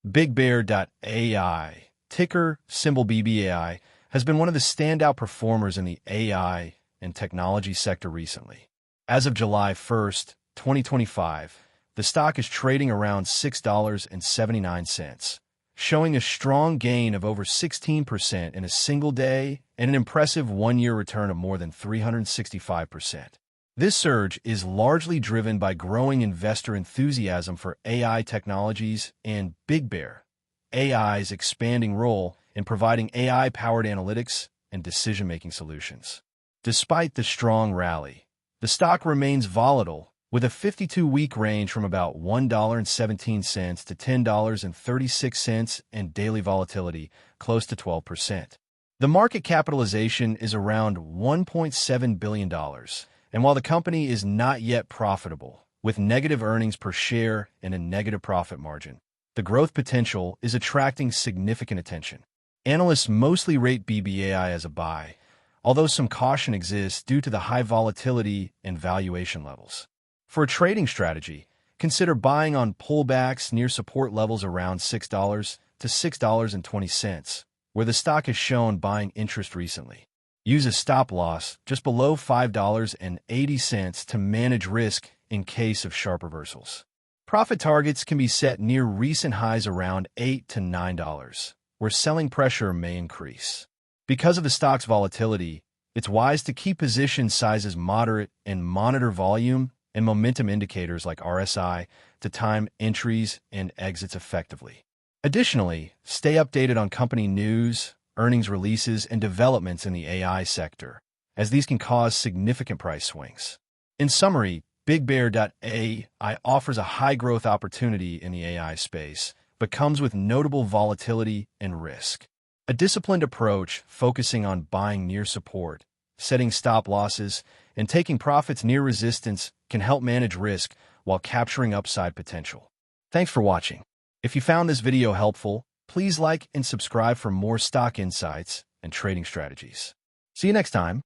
Bigbear.AI, ticker symbol BBAI, has been one of the standout performers in the AI and technology sector recently. As of July 1st, 2025, the stock is trading around $6.79, showing a strong gain of over 16% in a single day and an impressive one-year return of more than 365%. This surge is largely driven by growing investor enthusiasm for AI technologies and Bigbear.AI's expanding role in providing AI-powered analytics and decision-making solutions. Despite the strong rally, the stock remains volatile, with a 52-week range from about $1.17 to $10.36 and daily volatility close to 12%. The market capitalization is around $1.7 billion, and while the company is not yet profitable, with negative earnings per share and a negative profit margin, the growth potential is attracting significant attention. Analysts mostly rate BBAI as a buy, although some caution exists due to the high volatility and valuation levels. For a trading strategy, consider buying on pullbacks near support levels around $6 to $6.20, where the stock has shown buying interest recently. Use a stop loss just below $5.80 to manage risk in case of sharp reversals. Profit targets can be set near recent highs around $8 to $9, where selling pressure may increase. Because of the stock's volatility, it's wise to keep position sizes moderate and monitor volume and momentum indicators like RSI to time entries and exits effectively. Additionally, stay updated on company news, earnings releases, and developments in the AI sector, as these can cause significant price swings. In summary, Bigbear.AI offers a high-growth opportunity in the AI space, but comes with notable volatility and risk. A disciplined approach focusing on buying near support, setting stop losses, and taking profits near resistance can help manage risk while capturing upside potential. Thanks for watching. If you found this video helpful, please like and subscribe for more stock insights and trading strategies. See you next time.